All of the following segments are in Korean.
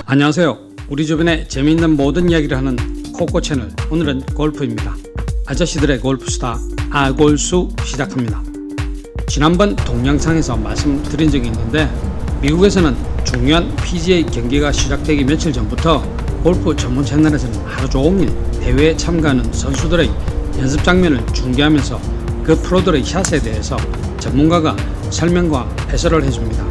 안녕하세요. 우리 주변에 재미있는 모든 이야기를 하는 코코 채널, 오늘은 골프입니다. 아저씨들의 골프수다 아골수 시작합니다. 지난번 동영상에서 말씀드린 적이 있는데, 미국에서는 중요한 PGA 경기가 시작되기 며칠 전부터 골프 전문 채널에서는 하루 종일 대회에 참가하는 선수들의 연습 장면을 중계하면서 그 프로들의 샷에 대해서 전문가가 설명과 해설을 해줍니다.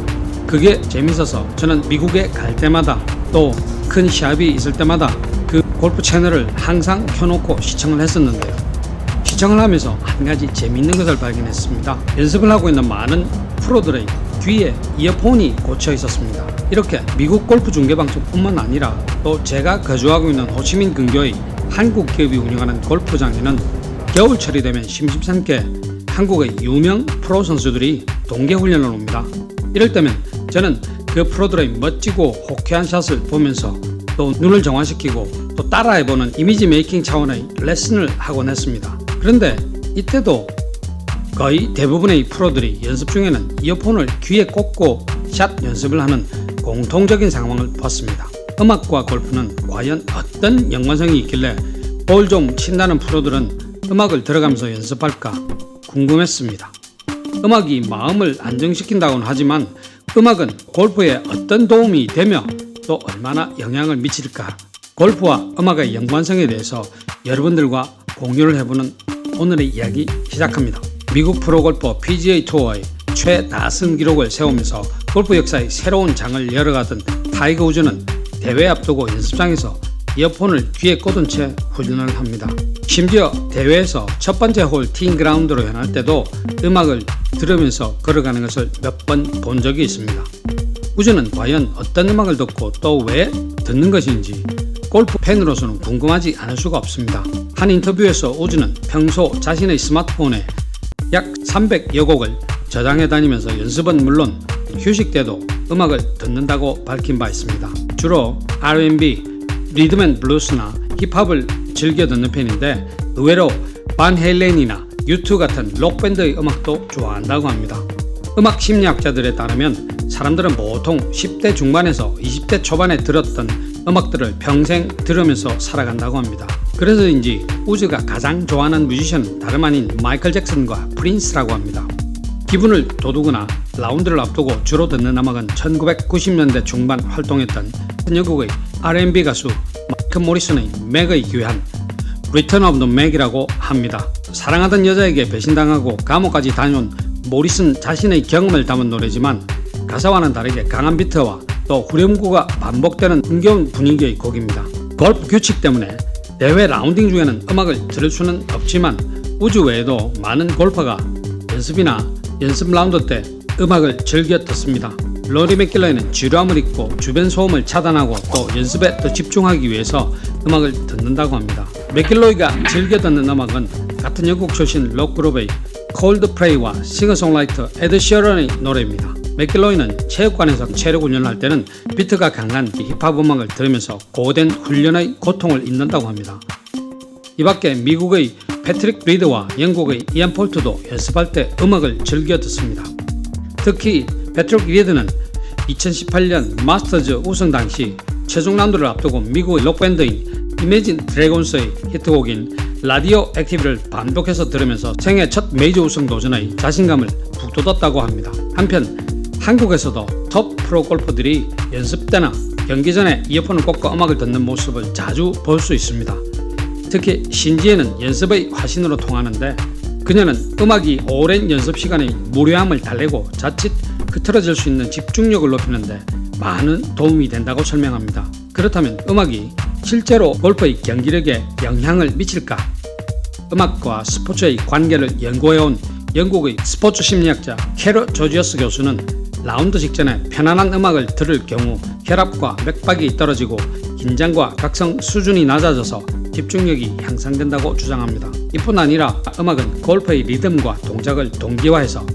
그게 재밌어서 저는 미국에 갈 때마다 또 큰 시합이 있을 때마다 그 골프 채널을 항상 켜놓고 시청을 했었는데요. 시청을 하면서 한 가지 재미있는 것을 발견했습니다. 연습을 하고 있는 많은 프로들의 귀에 이어폰이 꽂혀 있었습니다. 이렇게 미국 골프 중계방송뿐만 아니라 또 제가 거주하고 있는 호치민 근교의 한국 기업이 운영하는 골프장에는 겨울철이 되면 심심찮게 한국의 유명 프로 선수들이 동계훈련을 옵니다. 이럴 때면 저는 그 프로들의 멋지고 호쾌한 샷을 보면서 또 눈을 정화시키고 또 따라해보는 이미지 메이킹 차원의 레슨을 하곤 했습니다. 그런데 이때도 거의 대부분의 프로들이 연습 중에는 이어폰을 귀에 꽂고 샷 연습을 하는 공통적인 상황을 봤습니다. 음악과 골프는 과연 어떤 연관성이 있길래 볼 좀 친다는 프로들은 음악을 들어가면서 연습할까 궁금했습니다. 음악이 마음을 안정시킨다고는 하지만 음악은 골프에 어떤 도움이 되며 또 얼마나 영향을 미칠까? 골프와 음악의 연관성에 대해서 여러분들과 공유를 해보는 오늘의 이야기 시작합니다. 미국 프로골퍼 PGA 투어의 최다승 기록을 세우면서 골프 역사의 새로운 장을 열어가던 타이거 우즈는 대회 앞두고 연습장에서 이어폰을 귀에 꽂은 채 훈련을 합니다. 심지어 대회에서 첫 번째 홀 티잉 그라운드로 향할 때도 음악을 들으면서 걸어가는 것을 몇 번 본 적이 있습니다. 우즈는 과연 어떤 음악을 듣고 또 왜 듣는 것인지 골프 팬으로서는 궁금하지 않을 수가 없습니다. 한 인터뷰에서 우즈는 평소 자신의 스마트폰에 약 300여 곡을 저장해 다니면서 연습은 물론 휴식 때도 음악을 듣는다고 밝힌 바 있습니다. 주로 R&B, 리듬 & 블루스나 힙합을 즐겨 듣는 편인데 의외로 반 헤일렌이나 U2 같은 록밴드의 음악도 좋아한다고 합니다. 음악 심리학자들에 따르면 사람들은 보통 10대 중반에서 20대 초반에 들었던 음악들을 평생 들으면서 살아간다고 합니다. 그래서인지 우즈가 가장 좋아하는 뮤지션은 다름 아닌 마이클 잭슨과 프린스라고 합니다. 기분을 돋우거나 라운드를 앞두고 주로 듣는 음악은 1990년대 중반 활동했던 영국의 R&B 가수 마이크 모리슨의 맥의 귀환 Return of the Mac이라고 합니다. 사랑하던 여자에게 배신당하고 감옥까지 다녀온 모리슨 자신의 경험을 담은 노래지만 가사와는 다르게 강한 비트와 또 후렴구가 반복되는 흥겨운 분위기의 곡입니다. 골프 규칙 때문에 대회 라운딩 중에는 음악을 들을 수는 없지만 우즈 외에도 많은 골퍼가 연습이나 연습 라운드 때 음악을 즐겨 듣습니다. 로리 맥길러이는 지루함을 잊고 주변 소음을 차단하고 또 연습에 더 집중하기 위해서 음악을 듣는다고 합니다. 맥길로이가 즐겨 듣는 음악은 같은 영국 출신 록그룹의 콜드플레이와 싱어송라이터 에드 시어런의 노래입니다. 맥길로이는 체육관에서 체력 훈련을 할 때는 비트가 강한 힙합 음악을 들으면서 고된 훈련의 고통을 잊는다고 합니다. 이 밖에 미국의 패트릭 리드와 영국의 이안 폴트도 연습할 때 음악을 즐겨 듣습니다. 특히 패트릭 리드는 2018년 마스터즈 우승 당시 최종 라운드를 앞두고 미국의 록밴드인 이매진 드래곤스의 히트곡인 라디오 액티브를 반복해서 들으면서 생애 첫 메이저 우승 도전의 자신감을 북돋았다고 합니다. 한편 한국에서도 톱 프로 골퍼들이 연습 때나 경기 전에 이어폰을 꽂고 음악을 듣는 모습을 자주 볼 수 있습니다. 특히 신지혜는 연습의 화신으로 통하는데 그녀는 음악이 오랜 연습 시간의 무료함을 달래고 자칫 흐트러질 수 있는 집중력을 높이는데 많은 도움이 된다고 설명합니다. 그렇다면 음악이 실제로 골프의 경기력에 영향을 미칠까? 음악과 스포츠의 관계를 연구해온 영국의 스포츠 심리학자 캐러 조지어스 교수는 라운드 직전에 편안한 음악을 들을 경우 혈압과 맥박이 떨어지고 긴장과 각성 수준이 낮아져서 집중력이 향상된다고 주장합니다. 이뿐 아니라 음악은 골프의 리듬과 동작을 동기화해서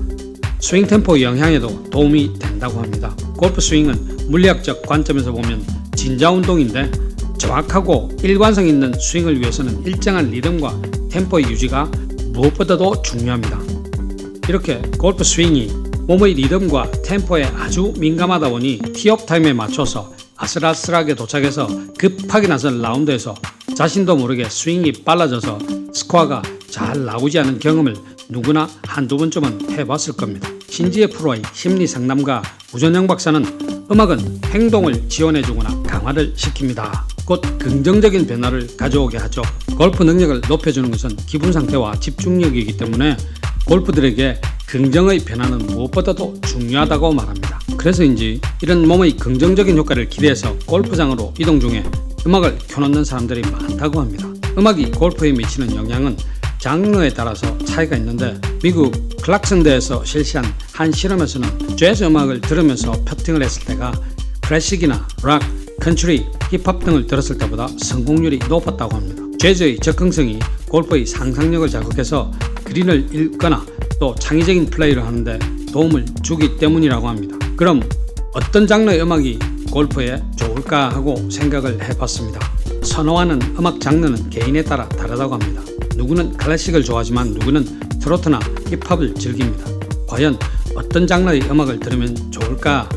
스윙 템포 영향에도 도움이 된다고 합니다. 골프 스윙은 물리학적 관점에서 보면 진자 운동인데 정확하고 일관성 있는 스윙을 위해서는 일정한 리듬과 템포의 유지가 무엇보다도 중요합니다. 이렇게 골프 스윙이 몸의 리듬과 템포에 아주 민감하다 보니 티업 타임에 맞춰서 아슬아슬하게 도착해서 급하게 나선 라운드에서 자신도 모르게 스윙이 빨라져서 스코어가 잘 나오지 않은 경험을 누구나 한두 번쯤은 해봤을 겁니다. 신지혜 프로의 심리 상담가 우전영 박사는 음악은 행동을 지원해주거나 강화를 시킵니다. 곧 긍정적인 변화를 가져오게 하죠. 골프 능력을 높여주는 것은 기분 상태와 집중력이기 때문에 골프들에게 긍정의 변화는 무엇보다도 중요하다고 말합니다. 그래서인지 이런 몸의 긍정적인 효과를 기대해서 골프장으로 이동 중에 음악을 켜놓는 사람들이 많다고 합니다. 음악이 골프에 미치는 영향은 장르에 따라서 차이가 있는데 미국 클락슨대에서 실시한 한 실험에서는 재즈 음악을 들으면서 퍼팅을 했을 때가 클래식이나 락, 컨트리, 힙합 등을 들었을 때보다 성공률이 높았다고 합니다. 재즈의 접근성이 골프의 상상력을 자극해서 그린을 읽거나 또 창의적인 플레이를 하는데 도움을 주기 때문이라고 합니다. 그럼 어떤 장르의 음악이 골프에 좋을까 하고 생각을 해봤습니다. 선호하는 음악 장르는 개인에 따라 다르다고 합니다. 누구는 클래식을 좋아하지만 누구는 트로트나 힙합을 즐깁니다. 과연 어떤 장르의 음악을 들으면 좋을까?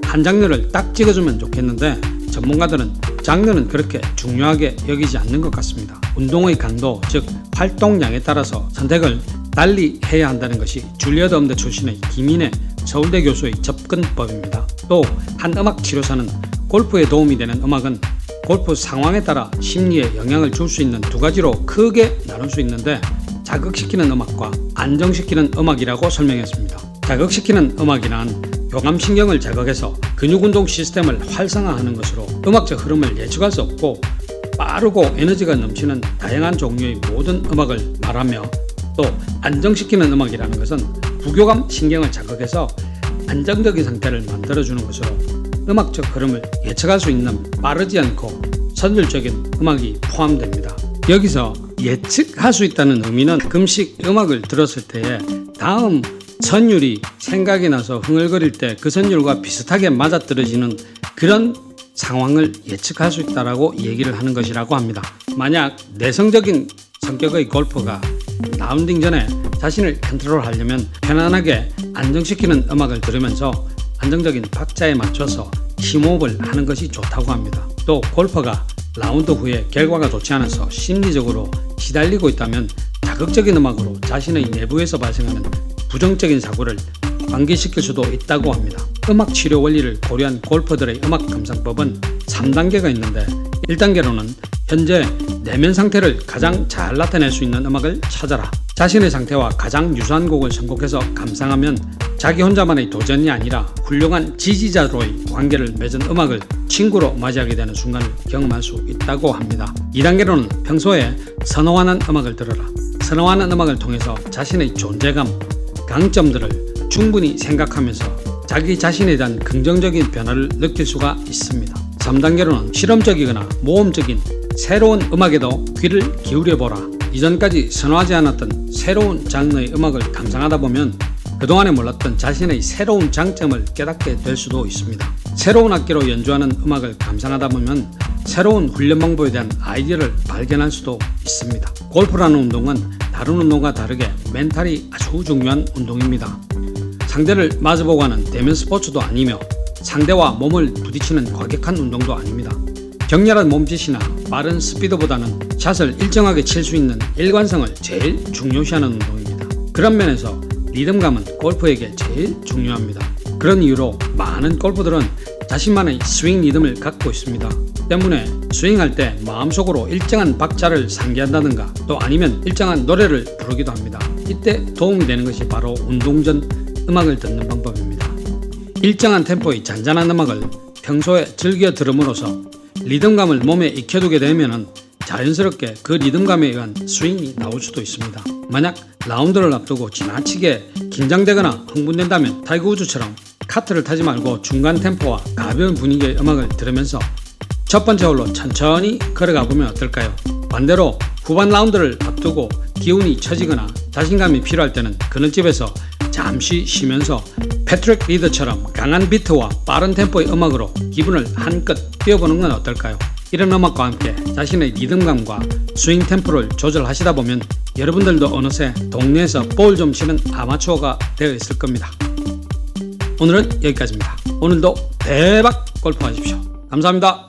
한 장르를 딱 찍어주면 좋겠는데 전문가들은 장르는 그렇게 중요하게 여기지 않는 것 같습니다. 운동의 강도, 즉 활동량에 따라서 선택을 달리 해야 한다는 것이 줄리어드 음대 출신의 김인혜 서울대 교수의 접근법입니다. 또 한 음악 치료사는 골프에 도움이 되는 음악은 골프 상황에 따라 심리에 영향을 줄 수 있는 두 가지로 크게 나눌 수 있는데 자극시키는 음악과 안정시키는 음악이라고 설명했습니다. 자극시키는 음악이란 교감신경을 자극해서 근육운동 시스템을 활성화하는 것으로 음악적 흐름을 예측할 수 없고 빠르고 에너지가 넘치는 다양한 종류의 모든 음악을 말하며 또 안정시키는 음악이라는 것은 부교감 신경을 자극해서 안정적인 상태를 만들어주는 것으로 음악적 흐름을 예측할 수 있는 빠르지 않고 선율적인 음악이 포함됩니다. 여기서 예측할 수 있다는 의미는 금식 음악을 들었을 때에 다음 선율이 생각이 나서 흥얼거릴 때 그 선율과 비슷하게 맞아떨어지는 그런 상황을 예측할 수 있다고 얘기를 하는 것이라고 합니다. 만약 내성적인 성격의 골퍼가 라운딩 전에 자신을 컨트롤하려면 편안하게 안정시키는 음악을 들으면서 안정적인 박자에 맞춰서 심호흡을 하는 것이 좋다고 합니다. 또 골퍼가 라운드 후에 결과가 좋지 않아서 심리적으로 시달리고 있다면 자극적인 음악으로 자신의 내부에서 발생하는 부정적인 사고를 환기시킬 수도 있다고 합니다. 음악 치료 원리를 고려한 골퍼들의 음악 감상법은 3단계가 있는데 1단계로는 현재 내면 상태를 가장 잘 나타낼 수 있는 음악을 찾아라. 자신의 상태와 가장 유사한 곡을 선곡해서 감상하면 자기 혼자만의 도전이 아니라 훌륭한 지지자로의 관계를 맺은 음악을 친구로 맞이하게 되는 순간을 경험할 수 있다고 합니다. 2단계로는 평소에 선호하는 음악을 들어라. 선호하는 음악을 통해서 자신의 존재감, 강점들을 충분히 생각하면서 자기 자신에 대한 긍정적인 변화를 느낄 수가 있습니다. 3단계로는 실험적이거나 모험적인 새로운 음악에도 귀를 기울여보라. 이전까지 선호하지 않았던 새로운 장르의 음악을 감상하다 보면 그동안에 몰랐던 자신의 새로운 장점을 깨닫게 될 수도 있습니다. 새로운 악기로 연주하는 음악을 감상하다 보면 새로운 훈련 방법에 대한 아이디어를 발견할 수도 있습니다. 골프라는 운동은 다른 운동과 다르게 멘탈이 아주 중요한 운동입니다. 상대를 마주보고 하는 대면 스포츠도 아니며 상대와 몸을 부딪히는 과격한 운동도 아닙니다. 격렬한 몸짓이나 빠른 스피드보다는 샷을 일정하게 칠 수 있는 일관성을 제일 중요시하는 운동입니다. 그런 면에서 리듬감은 골프에게 제일 중요합니다. 그런 이유로 많은 골퍼들은 자신만의 스윙 리듬을 갖고 있습니다. 때문에 스윙할 때 마음속으로 일정한 박자를 상기한다든가 또 아니면 일정한 노래를 부르기도 합니다. 이때 도움이 되는 것이 바로 운동 전 음악을 듣는 방법입니다. 일정한 템포의 잔잔한 음악을 평소에 즐겨 들음으로써 리듬감을 몸에 익혀두게 되면 자연스럽게 그 리듬감에 의한 스윙이 나올 수도 있습니다. 만약 라운드를 앞두고 지나치게 긴장되거나 흥분된다면 타이거 우즈처럼 카트를 타지 말고 중간 템포와 가벼운 분위기의 음악을 들으면서 첫 번째 홀로 천천히 걸어가 보면 어떨까요? 반대로 후반 라운드를 앞두고 기운이 처지거나 자신감이 필요할 때는 그늘집에서 잠시 쉬면서 패트릭 리더처럼 강한 비트와 빠른 템포의 음악으로 기분을 한껏 띄워보는 건 어떨까요? 이런 음악과 함께 자신의 리듬감과 스윙 템포를 조절하시다 보면 여러분들도 어느새 동네에서 볼 좀 치는 아마추어가 되어 있을 겁니다. 오늘은 여기까지입니다. 오늘도 대박 골프 하십시오. 감사합니다.